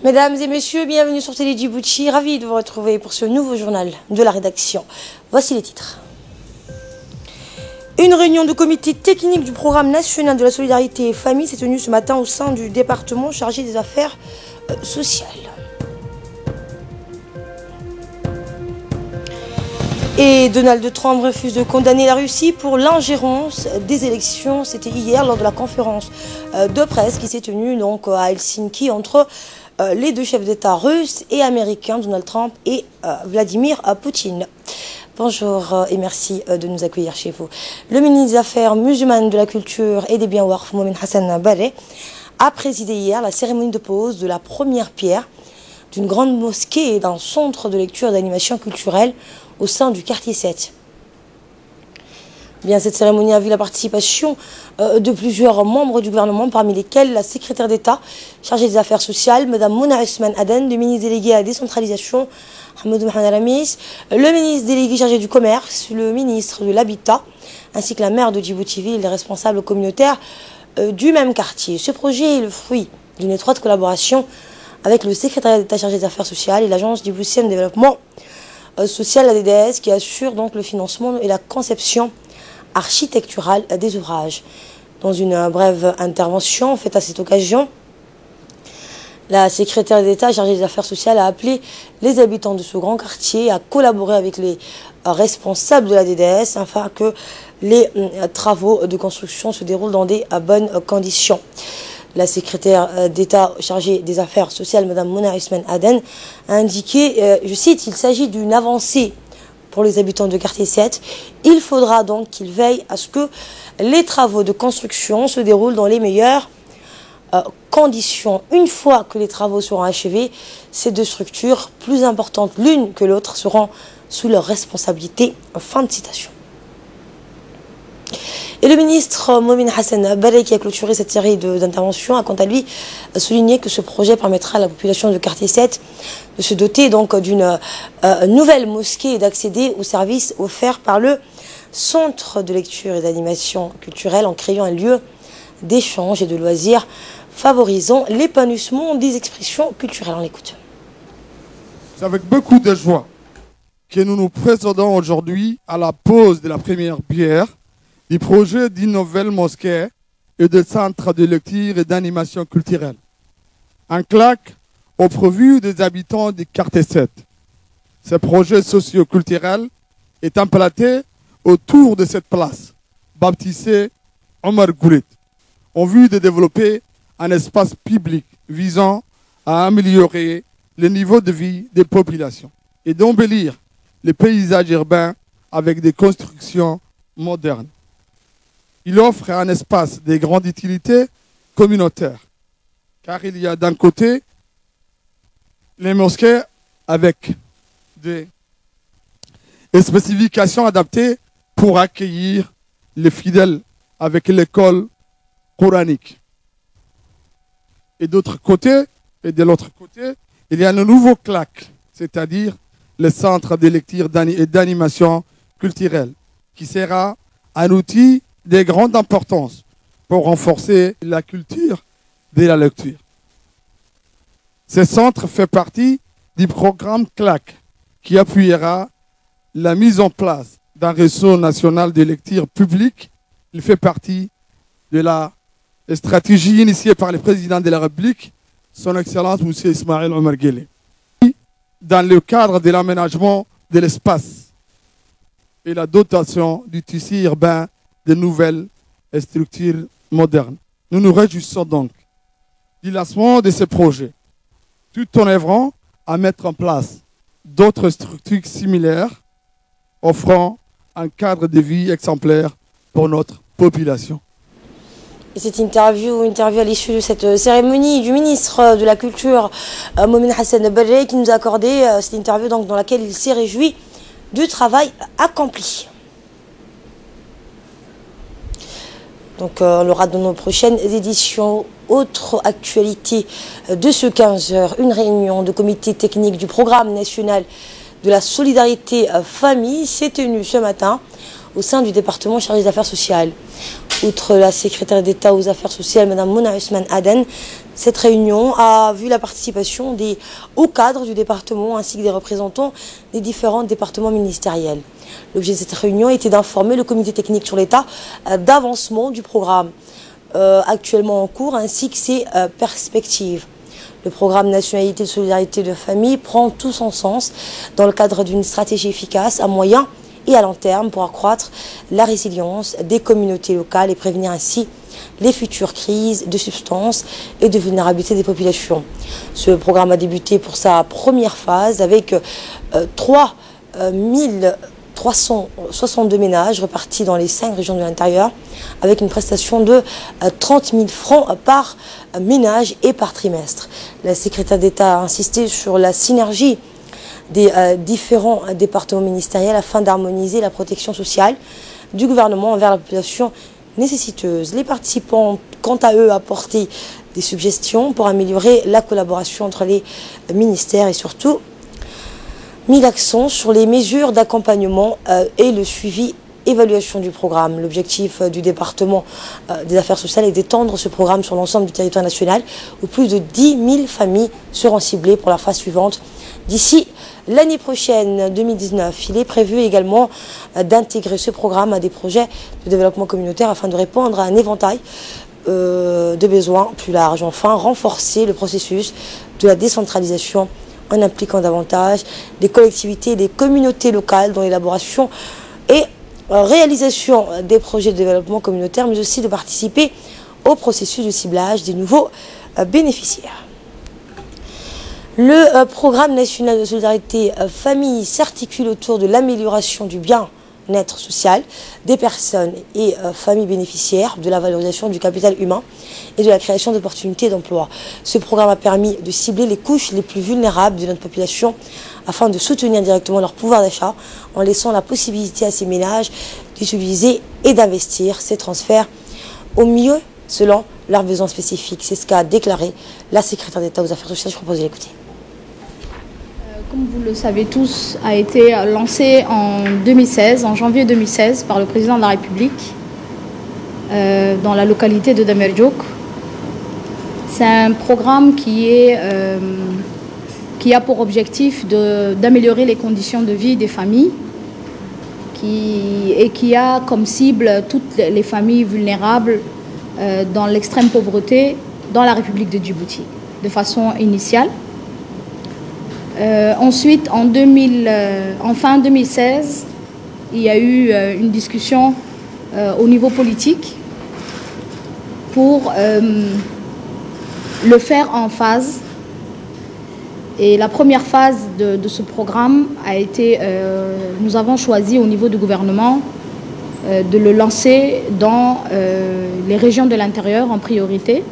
Mesdames et messieurs, bienvenue sur Télé Djibouti. Ravi de vous retrouver pour ce nouveau journal de la rédaction. Voici les titres. Une réunion de comité technique du programme national de la solidarité et famille s'est tenue ce matin au sein du département chargé des affaires sociales. Et Donald Trump refuse de condamner la Russie pour l'ingérence des élections. C'était hier lors de la conférence de presse qui s'est tenue donc à Helsinki entre les deux chefs d'État russes et américains, Donald Trump et Vladimir Poutine. Bonjour et merci de nous accueillir chez vous. Le ministre des Affaires musulmanes, de la Culture et des Biens Waqf, Momin Hassan Barre, a présidé hier la cérémonie de pose de la première pierre d'une grande mosquée et d'un centre de lecture et d'animation culturelle au sein du quartier 7. Bien, cette cérémonie a vu la participation de plusieurs membres du gouvernement, parmi lesquels la secrétaire d'État chargée des affaires sociales, Mme Mouna Ousmane Aden, le ministre délégué à la décentralisation, Hamadou Mohamed Ramis, le ministre délégué chargé du commerce, le ministre de l'Habitat, ainsi que la maire de Djibouti-Ville et les responsables communautaires du même quartier. Ce projet est le fruit d'une étroite collaboration avec le secrétariat d'État chargé des affaires sociales et l'agence djiboutienne de développement social, la DDS, qui assure donc le financement et la conception architecturale des ouvrages. Dans une brève intervention faite à cette occasion, la secrétaire d'État chargée des affaires sociales a appelé les habitants de ce grand quartier à collaborer avec les responsables de la DDS afin que les travaux de construction se déroulent dans des bonnes conditions. La secrétaire d'État chargée des affaires sociales, Mme Mouna Ousmane Aden, a indiqué, je cite, « Il s'agit d'une avancée pour les habitants de quartier 7. Il faudra donc qu'ils veillent à ce que les travaux de construction se déroulent dans les meilleures conditions. Une fois que les travaux seront achevés, ces deux structures, plus importantes l'une que l'autre, seront sous leur responsabilité. » Fin de citation. Et le ministre Momin Hassan Barre, qui a clôturé cette série d'interventions, a quant à lui souligné que ce projet permettra à la population de quartier 7 de se doter donc d'une nouvelle mosquée et d'accéder aux services offerts par le centre de lecture et d'animation culturelle en créant un lieu d'échange et de loisirs favorisant l'épanouissement des expressions culturelles. On l'écoute. C'est avec beaucoup de joie que nous nous présentons aujourd'hui à la pose de la première pierre du projet d'une nouvelle mosquée et de centre de lecture et d'animation culturelle. Un claque au profit des habitants du quartier 7. Ce projet socio-culturel est implanté autour de cette place, baptisée Omar Goulet, en vue de développer un espace public visant à améliorer le niveau de vie des populations et d'embellir les paysages urbains avec des constructions modernes. Il offre un espace de grande utilité communautaire, car il y a d'un côté les mosquées avec des spécifications adaptées pour accueillir les fidèles avec l'école coranique. Et de l'autre côté, il y a le nouveau CLAC, c'est-à-dire le centre de lecture et d'animation culturelle, qui sera un outil de grande importance pour renforcer la culture de la lecture. Ce centre fait partie du programme CLAC qui appuiera la mise en place d'un réseau national de lecture publique. Il fait partie de la stratégie initiée par le président de la République, son Excellence M. Ismaël Omar Guelleh, dans le cadre de l'aménagement de l'espace et la dotation du tissu urbain de nouvelles structures modernes. Nous nous réjouissons donc du lancement de ce projet, tout en œuvrant à mettre en place d'autres structures similaires, offrant un cadre de vie exemplaire pour notre population. Et cette interview à l'issue de cette cérémonie du ministre de la Culture, Momin Hassan Barre, qui nous a accordé cette interview donc, dans laquelle il s'est réjoui du travail accompli. Donc on aura dans nos prochaines éditions. Autre actualité de ce 15h, une réunion de comité technique du programme national de la solidarité famille s'est tenue ce matin au sein du département chargé des affaires sociales. Outre la secrétaire d'État aux affaires sociales, Mme Mouna Ousmane Aden, cette réunion a vu la participation des hauts cadres du département ainsi que des représentants des différents départements ministériels. L'objet de cette réunion était d'informer le comité technique sur l'état d'avancement du programme actuellement en cours ainsi que ses perspectives. Le programme Nationalité de solidarité de famille prend tout son sens dans le cadre d'une stratégie efficace à moyen et à long terme pour accroître la résilience des communautés locales et prévenir ainsi les futures crises de substance et de vulnérabilité des populations. Ce programme a débuté pour sa première phase avec 362 ménages repartis dans les 5 régions de l'intérieur avec une prestation de 30 000 francs par ménage et par trimestre. La secrétaire d'État a insisté sur la synergie des différents départements ministériels afin d'harmoniser la protection sociale du gouvernement envers la population nécessiteuse. Les participants, quant à eux, apporté des suggestions pour améliorer la collaboration entre les ministères et surtout mis l'accent sur les mesures d'accompagnement et le suivi évaluation du programme. L'objectif du département des affaires sociales est d'étendre ce programme sur l'ensemble du territoire national où plus de 10 000 familles seront ciblées pour la phase suivante d'ici l'année prochaine, 2019. Il est prévu également d'intégrer ce programme à des projets de développement communautaire afin de répondre à un éventail de besoins plus large. Enfin, renforcer le processus de la décentralisation en impliquant davantage les collectivités et les communautés locales dans l'élaboration et réalisation des projets de développement communautaire, mais aussi de participer au processus de ciblage des nouveaux bénéficiaires. Le programme national de solidarité famille s'articule autour de l'amélioration du bien-être social des personnes et familles bénéficiaires, de la valorisation du capital humain et de la création d'opportunités d'emploi. Ce programme a permis de cibler les couches les plus vulnérables de notre population afin de soutenir directement leur pouvoir d'achat en laissant la possibilité à ces ménages d'utiliser et d'investir ces transferts au mieux selon leurs besoins spécifiques. C'est ce qu'a déclaré la secrétaire d'État aux affaires sociales. Je propose de l'écouter. Comme vous le savez tous, a été lancé en 2016, en janvier 2016, par le président de la République dans la localité de Damerjouk. C'est un programme qui a pour objectif d'améliorer les conditions de vie des familles et qui a comme cible toutes les familles vulnérables dans l'extrême pauvreté dans la République de Djibouti, de façon initiale. Ensuite, en fin 2016, il y a eu une discussion au niveau politique pour le faire en phase. Et la première phase de ce programme a été, nous avons choisi au niveau du gouvernement de le lancer dans les régions de l'intérieur en priorité.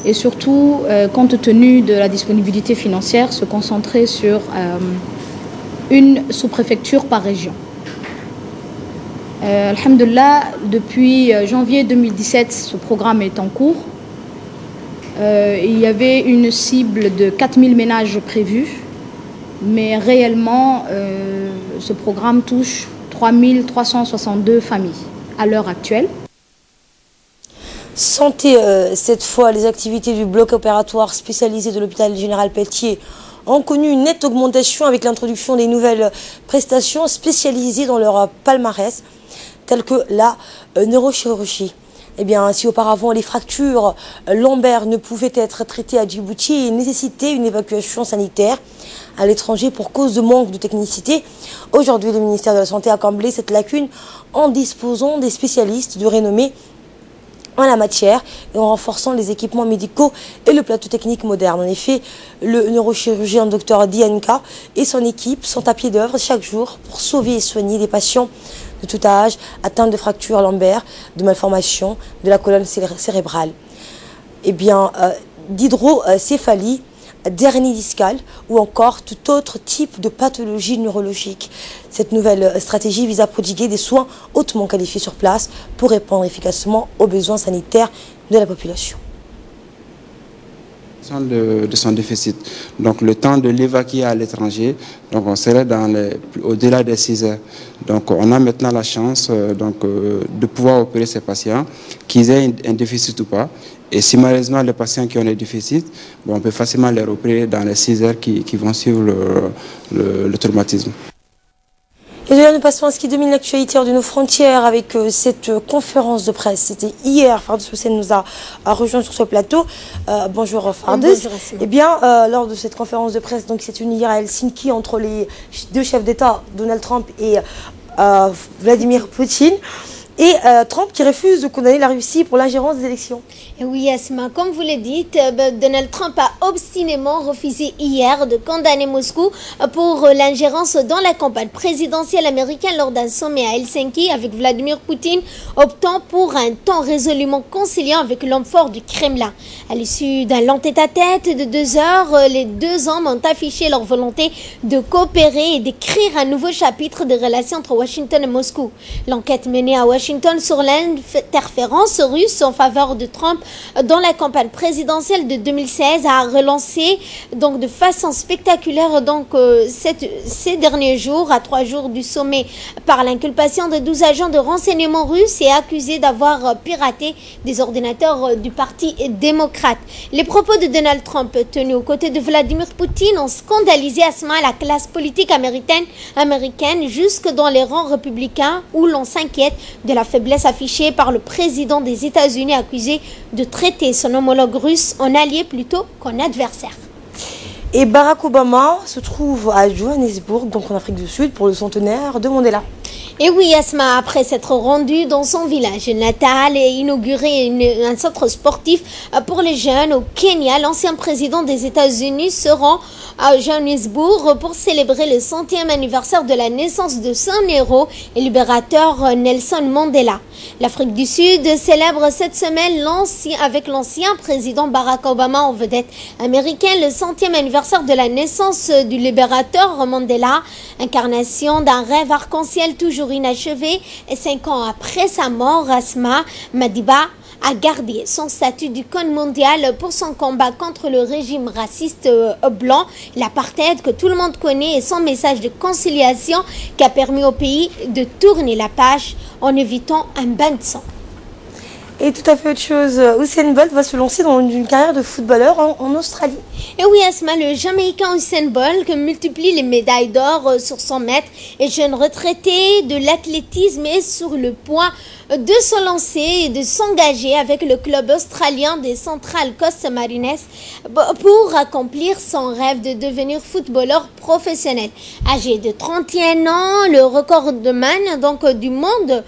Et surtout, compte tenu de la disponibilité financière, se concentrer sur une sous-préfecture par région. Alhamdulillah, depuis janvier 2017, ce programme est en cours. Il y avait une cible de 4000 ménages prévus, mais réellement, ce programme touche 3362 familles à l'heure actuelle. Santé, cette fois, les activités du bloc opératoire spécialisé de l'hôpital général Pelletier ont connu une nette augmentation avec l'introduction des nouvelles prestations spécialisées dans leur palmarès, telles que la neurochirurgie. Eh bien, si auparavant les fractures lombaires ne pouvaient être traitées à Djibouti et nécessitaient une évacuation sanitaire à l'étranger pour cause de manque de technicité, aujourd'hui le ministère de la Santé a comblé cette lacune en disposant des spécialistes de renommée en la matière et en renforçant les équipements médicaux et le plateau technique moderne. En effet, le neurochirurgien Dr Dianka et son équipe sont à pied d'œuvre chaque jour pour sauver et soigner des patients de tout âge atteints de fractures lombaires, de malformations de la colonne cérébrale, eh bien, d'hydrocéphalie, d'hernie discale ou encore tout autre type de pathologie neurologique. Cette nouvelle stratégie vise à prodiguer des soins hautement qualifiés sur place pour répondre efficacement aux besoins sanitaires de la population. De son déficit. Donc le temps de l'évacuer à l'étranger, donc on serait au-delà des 6 heures. Donc on a maintenant la chance de pouvoir opérer ces patients, qu'ils aient un déficit ou pas. Et si malheureusement les patients qui ont des déficits, on peut facilement les opérer dans les 6 heures qui vont suivre le traumatisme. Et là, nous passons à ce qui domine l'actualité hors de nos frontières avec cette conférence de presse. C'était hier, Fardous Houssen nous a rejoint sur ce plateau. Bonjour Fardous. Eh bien, lors de cette conférence de presse, donc c'est une hier à Helsinki entre les deux chefs d'État, Donald Trump et Vladimir Poutine. Et Trump qui refuse de condamner la Russie pour l'ingérence des élections. Et oui, Asma, comme vous le dites, Donald Trump a obstinément refusé hier de condamner Moscou pour l'ingérence dans la campagne présidentielle américaine lors d'un sommet à Helsinki avec Vladimir Poutine, optant pour un temps résolument conciliant avec l'homme fort du Kremlin. À l'issue d'un long tête-à-tête de 2 heures, les deux hommes ont affiché leur volonté de coopérer et d'écrire un nouveau chapitre des relations entre Washington et Moscou. L'enquête menée à Washington sur l'interférence russe en faveur de Trump dans la campagne présidentielle de 2016 a relancé donc de façon spectaculaire ces derniers jours, à 3 jours du sommet, par l'inculpation de 12 agents de renseignement russes et accusés d'avoir piraté des ordinateurs du Parti démocrate. Les propos de Donald Trump tenus aux côtés de Vladimir Poutine ont scandalisé à ce moment la classe politique américaine jusque dans les rangs républicains où l'on s'inquiète de la faiblesse affichée par le président des États-Unis accusé de traiter son homologue russe en allié plutôt qu'en adversaire. Et Barack Obama se trouve à Johannesburg, donc en Afrique du Sud, pour le centenaire de Mandela. Et oui, Asma, après s'être rendu dans son village natal et inauguré un centre sportif pour les jeunes au Kenya, l'ancien président des États-Unis se rend à Johannesburg pour célébrer le 100e anniversaire de la naissance de son héros et libérateur Nelson Mandela. L'Afrique du Sud célèbre cette semaine avec l'ancien président Barack Obama en vedette américaine le 100e anniversaire de la naissance du libérateur Mandela, incarnation d'un rêve arc-en-ciel toujours inachevé. Et 5 ans après sa mort, Asma Madiba a gardé son statut d'icône mondiale pour son combat contre le régime raciste blanc, l'apartheid que tout le monde connaît, et son message de conciliation qui a permis au pays de tourner la page en évitant un bain de sang. Et tout à fait autre chose, Usain Bolt va se lancer dans une carrière de footballeur en Australie. Et oui, Asma, le Jamaïcain Usain Bolt multiplie les médailles d'or sur 100 mètres et jeune retraité de l'athlétisme est sur le point de se lancer et de s'engager avec le club australien des Central Coast Mariners pour accomplir son rêve de devenir footballeur professionnel. Âgé de 31 ans, le recordman du monde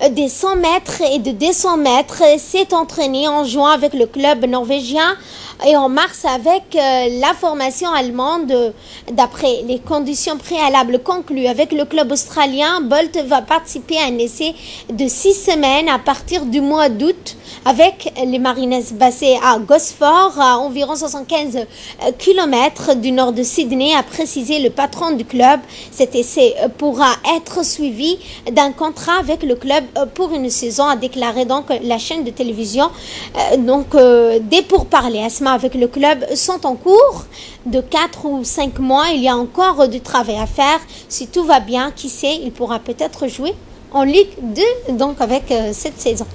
des 100 mètres et de 200 mètres s'est entraîné en juin avec le club norvégien et en mars avec la formation allemande. D'après les conditions préalables conclues avec le club australien, Bolt va participer à un essai de 6 semaines à partir du mois d'août avec les Mariners basés à Gosford, à environ 75 km du nord de Sydney, a précisé le patron du club. Cet essai pourra être suivi d'un contrat avec le club pour une saison, a déclaré donc la chaîne de télévision. Des pourparlers avec le club sont en cours de 4 ou 5 mois. Il y a encore du travail à faire. Si tout va bien, qui sait, il pourra peut-être jouer en Ligue 2 avec cette saison.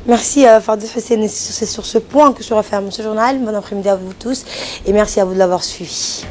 Merci Fardous Houssen, c'est sur ce point que se referme ce journal. Bon après-midi à vous tous et merci à vous de l'avoir suivi.